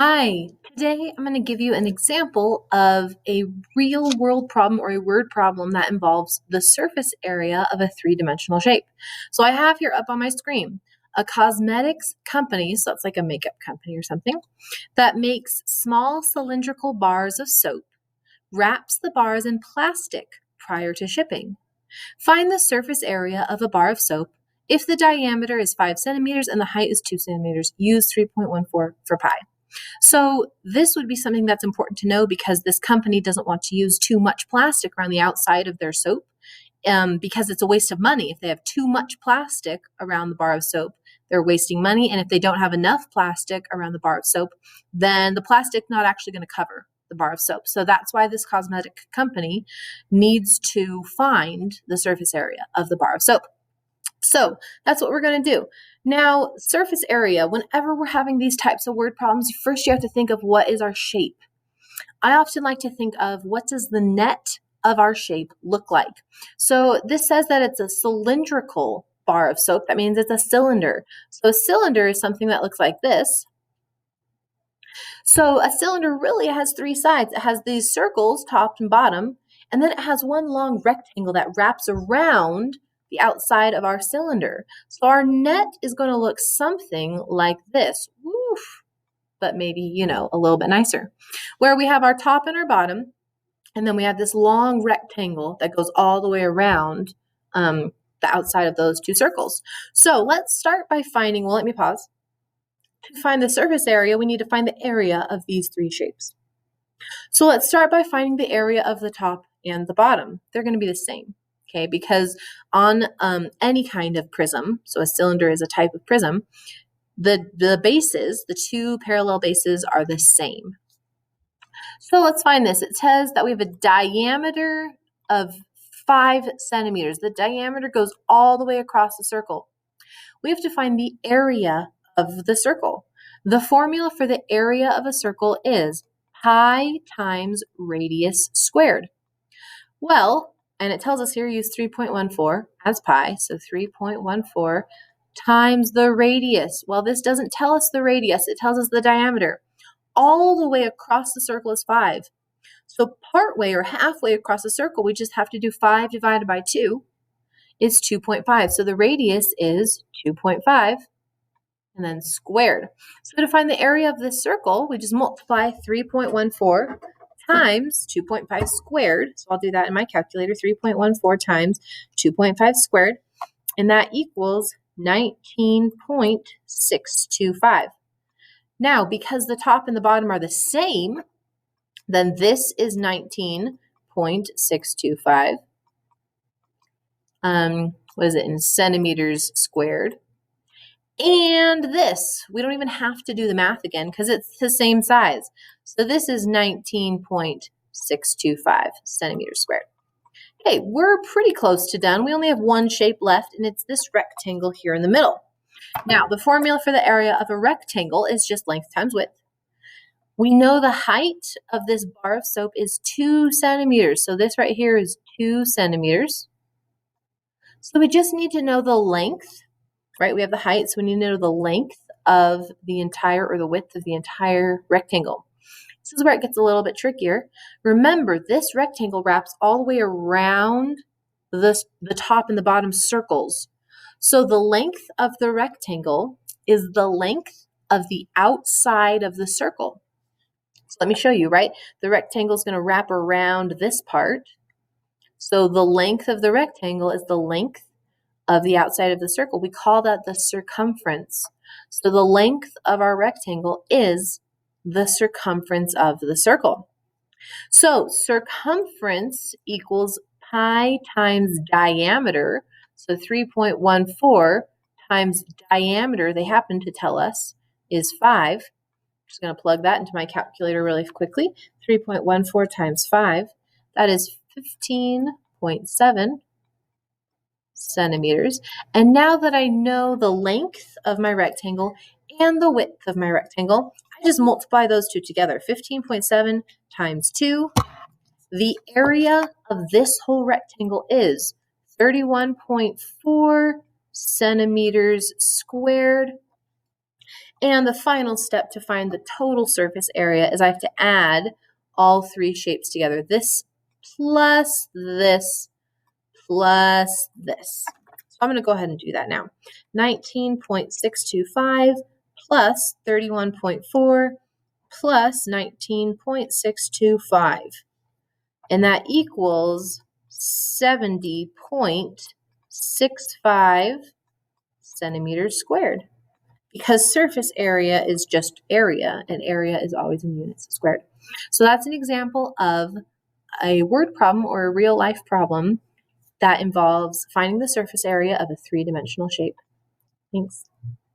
Hi, today I'm going to give you an example of a real world problem or a word problem that involves the surface area of a three-dimensional shape. So I have here up on my screen a cosmetics company, so it's like a makeup company or something, that makes small cylindrical bars of soap, wraps the bars in plastic prior to shipping. Find the surface area of a bar of soap if the diameter is 5 centimeters and the height is 2 centimeters. Use 3.14 for pi. So this would be something that's important to know because this company doesn't want to use too much plastic around the outside of their soap because it's a waste of money. If they have too much plastic around the bar of soap, they're wasting money. And if they don't have enough plastic around the bar of soap, then the plastic not actually going to cover the bar of soap. So that's why this cosmetic company needs to find the surface area of the bar of soap. So that's what we're going to do. Now, surface area, whenever we're having these types of word problems, first you have to think of what is our shape. I often like to think of what does the net of our shape look like. So this says that it's a cylindrical bar of soap. That means it's a cylinder. So a cylinder is something that looks like this. So a cylinder really has three sides. It has these circles, top and bottom, and then it has one long rectangle that wraps around the outside of our cylinder. So our net is going to look something like this. Woof, but maybe, a little bit nicer. Where we have our top and our bottom, and then we have this long rectangle that goes all the way around the outside of those two circles. So let's start by finding, let me pause. To find the surface area, we need to find the area of these three shapes. So let's start by finding the area of the top and the bottom. They're going to be the same, okay? Because on any kind of prism, so a cylinder is a type of prism, the bases, the two parallel bases are the same. So let's find this. It says that we have a diameter of 5 centimeters. The diameter goes all the way across the circle. We have to find the area of the circle. The formula for the area of a circle is pi times radius squared. Well, and it tells us here use 3.14 as pi, so 3.14 times the radius. Well, this doesn't tell us the radius, it tells us the diameter. All the way across the circle is 5. So partway or halfway across the circle, we just have to do 5 divided by 2 is 2.5. So the radius is 2.5 and then squared. So to find the area of this circle, we just multiply 3.14 times 2.5 squared. So I'll do that in my calculator, 3.14 times 2.5 squared, and that equals 19.625. Now, because the top and the bottom are the same, then this is 19.625. What is it in centimeters squared? And this, we don't even have to do the math again because it's the same size. So this is 19.625 centimeters squared. Okay, we're pretty close to done. We only have one shape left, and it's this rectangle here in the middle. Now, the formula for the area of a rectangle is just length times width. We know the height of this bar of soap is 2 centimeters. So this right here is 2 centimeters. So we just need to know the length, right? We have the height, so we need to know the length of the entire, or the width of the entire rectangle. This is where it gets a little bit trickier. Remember, this rectangle wraps all the way around the top and the bottom circles. So the length of the rectangle is the length of the outside of the circle. So let me show you, right? The rectangle is going to wrap around this part. So the length of the rectangle is the length of the outside of the circle. We call that the circumference. So the length of our rectangle is the circumference of the circle. So circumference equals pi times diameter. So 3.14 times diameter, they happen to tell us, is 5. Just going to plug that into my calculator really quickly. 3.14 times 5, that is 15.7 centimeters. And now that I know the length of my rectangle and the width of my rectangle, I just multiply those two together. 15.7 times 2. The area of this whole rectangle is 31.4 centimeters squared. And the final step to find the total surface area is I have to add all three shapes together. This plus this plus this. So I'm going to go ahead and do that now. 19.625 plus 31.4 plus 19.625. And that equals 70.65 centimeters squared. Because surface area is just area, and area is always in units squared. So that's an example of a word problem or a real life problem that involves finding the surface area of a three-dimensional shape. Thanks.